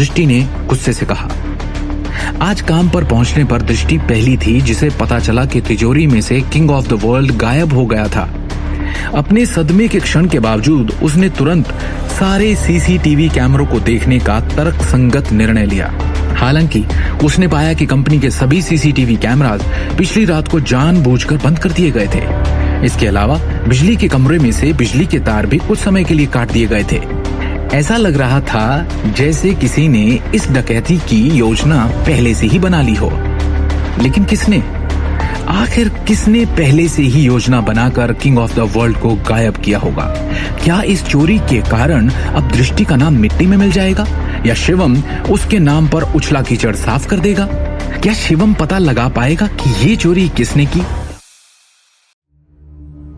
दृष्टि ने गुस्से से कहा। आज काम पर पहुंचने पर दृष्टि पहली थी जिसे पता चला कि तिजोरी में से किंग ऑफ द वर्ल्ड गायब हो गया था। अपने सदमे के क्षण के बावजूद उसने तुरंत सारे सीसीटीवी कैमरों को देखने का तर्कसंगत निर्णय लिया। हालांकि उसने पाया कि कंपनी के सभी सीसीटीवी कैमरास पिछली रात को जानबूझकर बंद कर दिए गए थे। इसके अलावा बिजली के कमरे में से बिजली के तार भी कुछ समय के लिए काट दिए गए थे। ऐसा लग रहा था जैसे किसी ने इस डकैती की योजना पहले से ही बना ली हो। लेकिन किसने? आखिर किसने पहले से ही योजना बनाकर किंग ऑफ द वर्ल्ड को गायब किया होगा? क्या इस चोरी के कारण अब दृष्टि का नाम मिट्टी में मिल जाएगा, या शिवम उसके नाम पर उछला कीचड़ साफ कर देगा? क्या शिवम पता लगा पाएगा कि ये चोरी किसने की?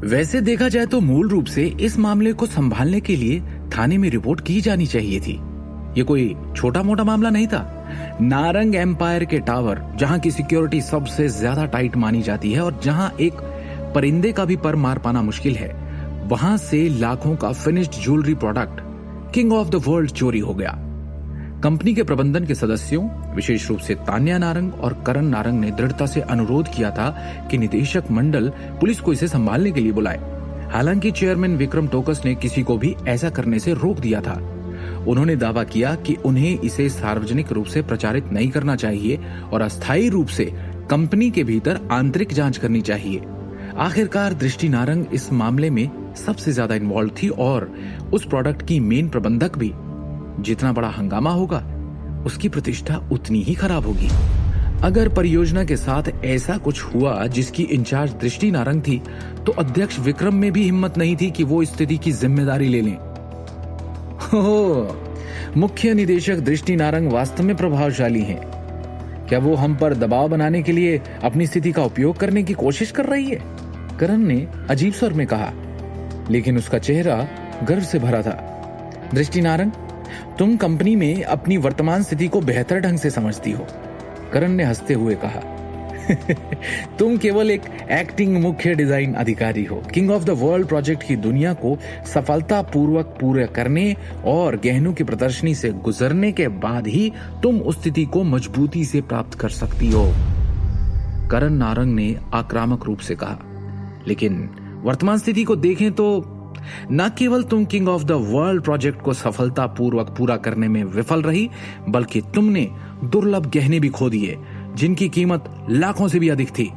वैसे देखा जाए तो मूल रूप से इस मामले को संभालने के लिए थाने में रिपोर्ट की जानी चाहिए थी। ये कोई छोटा मोटा मामला नहीं था। नारंग एम्पायर के टावर, जहां की सिक्योरिटी सबसे ज्यादा टाइट मानी जाती है और जहां एक परिंदे का भी पर मार पाना मुश्किल है, वहां से लाखों का finished jewellery product king of the world चोरी हो गया। कंपनी के प्रबंधन के सदस्यों, विशेष रूप से तान्या नारंग और करण नारंग ने दृढ़ता से अनुरोध किया था कि निदेशक मंडल पुलिस को इसे संभालने के लिए बुलाए। हालांकि चेयरमैन विक्रम टोकस ने किसी को भी ऐसा करने से रोक दिया था। उन्होंने दावा किया कि उन्हें इसे सार्वजनिक रूप से प्रचारित नहीं करना चाहिए और अस्थायी रूप से कंपनी के भीतर आंतरिक जांच करनी चाहिए। आखिरकार दृष्टि नारंग इस मामले में सबसे ज्यादा इन्वॉल्व थी और उस प्रोडक्ट की मेन प्रबंधक भी। जितना बड़ा हंगामा होगा, उसकी प्रतिष्ठा उतनी ही खराब होगी। अगर परियोजना के साथ ऐसा कुछ हुआ जिसकी इंचार्ज दृष्टि नारंग थी, तो अध्यक्ष विक्रम में भी हिम्मत नहीं थी कि वो स्थिति की जिम्मेदारी ले लें। मुख्य निदेशक दृष्टि नारंग वास्तव में प्रभावशाली हैं। क्या वो हम पर दबाव बनाने के लिए अपनी स्थिति का उपयोग करने की कोशिश कर रही है? करण ने अजीब स्वर में कहा, लेकिन उसका चेहरा गर्व से भरा था। दृष्टि नारंग, तुम कंपनी में अपनी वर्तमान स्थिति को बेहतर ढंग से समझती हो, करण ने हंसते हुए कहा। तुम केवल एक एक्टिंग मुख्य डिजाइन अधिकारी हो। King of the world project की दुनिया को सफलतापूर्वक पूरा करने और गहनों की प्रदर्शनी से गुजरने के बाद ही तुम उस स्थिति को मजबूती से प्राप्त कर सकती हो, करण नारंग ने आक्रामक रूप से कहा। लेकिन वर्तमान स्थिति को देखें तो न केवल तुम king of the world project को सफलतापूर्वक पूरा करने में विफल रही, बल्कि तुमने दुर्लभ गहने भी खो दिए जिनकी कीमत लाखों से भी अधिक थी।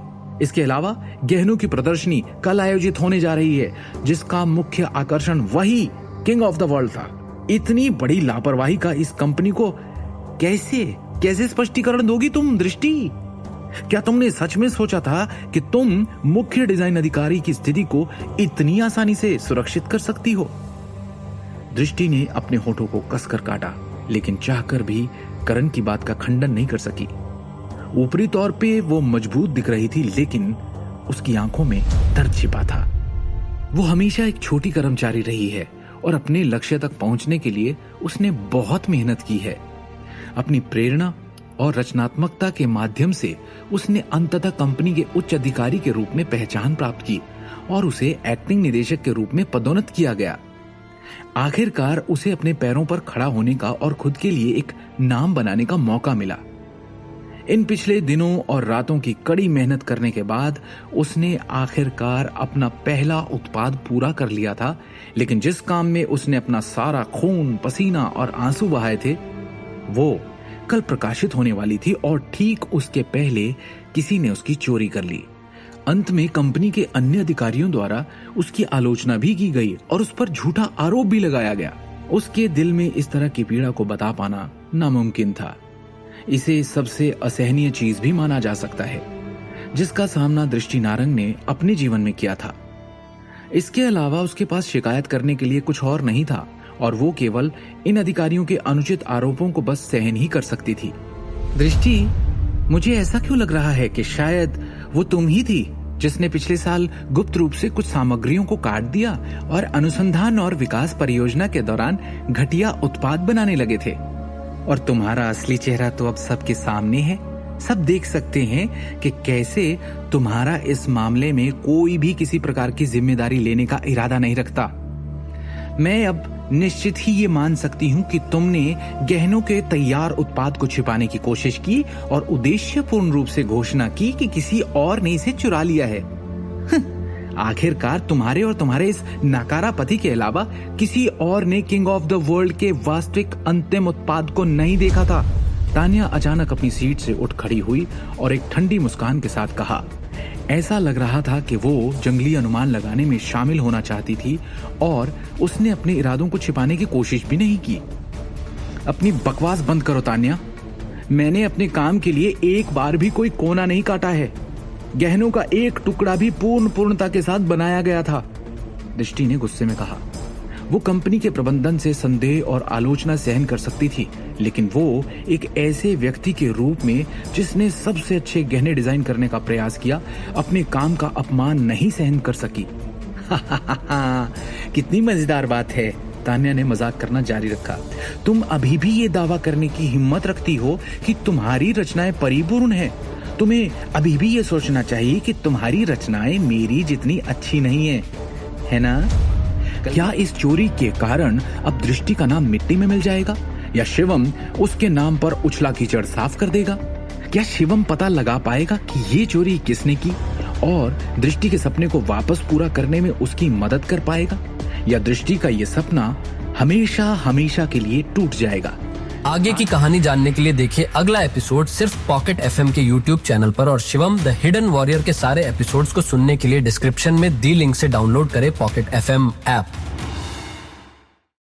इसके अलावा गहनों की प्रदर्शनी कल आयोजित होने जा रही है, जिसका मुख्य आकर्षण वही किंग ऑफ द वर्ल्ड था। इतनी बड़ी लापरवाही का इस कंपनी को कैसे स्पष्टीकरण दोगी तुम दृष्टि? क्या तुमने सच में सोचा था कि तुम मुख्य डिजाइन अधिकारी की स्थिति को इतनी आसानी से सुरक्षित कर सकती हो? दृष्टि ने अपने होठों को कसकर काटा, लेकिन चाहकर भी करण की बात का खंडन नहीं कर सकी। ऊपरी तौर पे वो मजबूत दिख रही थी, लेकिन उसकी आंखों में दर्द छिपा था। वो हमेशा एक छोटी कर्मचारी रही है और अपने लक्ष्य तक पहुंचने के लिए उसने बहुत मेहनत की है। अपनी प्रेरणा और रचनात्मकता के माध्यम से उसने अंततः कंपनी के उच्च अधिकारी के रूप में पहचान प्राप्त की और उसे एक्टिंग निदेशक के रूप में पदोन्नत किया गया। आखिरकार उसे अपने पैरों पर खड़ा होने का और खुद के लिए एक नाम बनाने का मौका मिला। इन पिछले दिनों और रातों की कड़ी मेहनत करने के बाद उसने आखिरकार अपना पहला उत्पाद पूरा कर लिया था, लेकिन जिस काम में उसने अपना सारा खून, पसीना और आंसू बहाए थे, वो कल प्रकाशित होने वाली थी और ठीक उसके पहले किसी ने उसकी चोरी कर ली। अंत में कंपनी के अन्य अधिकारियों द्वारा उसकी आलोचना भी की गई और उस पर झूठा आरोप भी लगाया गया। उसके दिल में इस तरह की पीड़ा को बता पाना नामुमकिन था। इसे सबसे असहनीय चीज भी माना जा सकता है जिसका सामना दृष्टि नारंग ने अपने जीवन में किया था। इसके अलावा उसके पास शिकायत करने के लिए कुछ और नहीं था और वो केवल इन अधिकारियों के अनुचित आरोपों को बस सहन ही कर सकती थी। दृष्टि, मुझे ऐसा क्यों लग रहा है कि शायद वो तुम ही थी जिसने पिछले साल गुप्त रूप से कुछ सामग्रियों को काट दिया और अनुसंधान और विकास परियोजना के दौरान घटिया उत्पाद बनाने लगे थे। और तुम्हारा असली चेहरा तो अब सबके सामने है। सब देख सकते हैं कि कैसे तुम्हारा इस मामले में कोई भी किसी प्रकार की जिम्मेदारी लेने का इरादा नहीं रखता। मैं अब निश्चित ही ये मान सकती हूँ कि तुमने गहनों के तैयार उत्पाद को छिपाने की कोशिश की और उद्देश्यपूर्ण रूप से घोषणा की कि किसी और ने इसे चुरा लिया है। आखिरकार तुम्हारे और तुम्हारे इस नाकारा पति के अलावा किसी और ने किंग ऑफ द वर्ल्ड के वास्तविक अंतिम उत्पाद को नहीं देखा था। तान्या अचानक अपनी सीट से उठ खड़ी हुई और एक ठंडी मुस्कान के साथ कहा। ऐसा लग रहा था कि वो जंगली अनुमान लगाने में शामिल होना चाहती थी और उसने अपने इरादों को छिपाने की कोशिश भी नहीं की। अपनी बकवास बंद करो तान्या। मैंने अपने काम के लिए एक बार भी कोई कोना नहीं काटा है। गहनों का एक टुकड़ा भी पूर्णता के साथ बनाया गया था, दृष्टि ने गुस्से में कहा। वो कंपनी के प्रबंधन से संदेह और आलोचना सहन कर सकती थी, लेकिन वो एक ऐसे व्यक्ति के रूप में जिसने सबसे अच्छे गहने डिजाइन करने का प्रयास किया, अपने काम का अपमान नहीं सहन कर सकी। कितनी मजेदार बात है, तान्या ने मजाक करना जारी रखा। तुम अभी भी ये दावा करने की हिम्मत रखती हो कि तुम्हारी रचनाएं परिपूर्ण हैं। तुम्हें अभी भी ये सोचना चाहिए कि तुम्हारी रचनाएं मेरी जितनी अच्छी नहीं है ना? क्या इस चोरी के कारण अब दृष्टि का नाम मिट्टी में मिल जाएगा या शिवम उसके नाम पर उछला कीचड़ साफ कर देगा? क्या शिवम पता लगा पाएगा कि ये चोरी किसने की और दृष्टि के सपने को वापस पूरा करने में उसकी मदद कर पाएगा, या दृष्टि का ये सपना हमेशा हमेशा के लिए टूट जाएगा? आगे की कहानी जानने के लिए देखिए अगला एपिसोड सिर्फ पॉकेट एफएम के यूट्यूब चैनल पर, और शिवम द हिडन वॉरियर के सारे एपिसोड्स को सुनने के लिए डिस्क्रिप्शन में दी लिंक से डाउनलोड करें पॉकेट एफएम ऐप।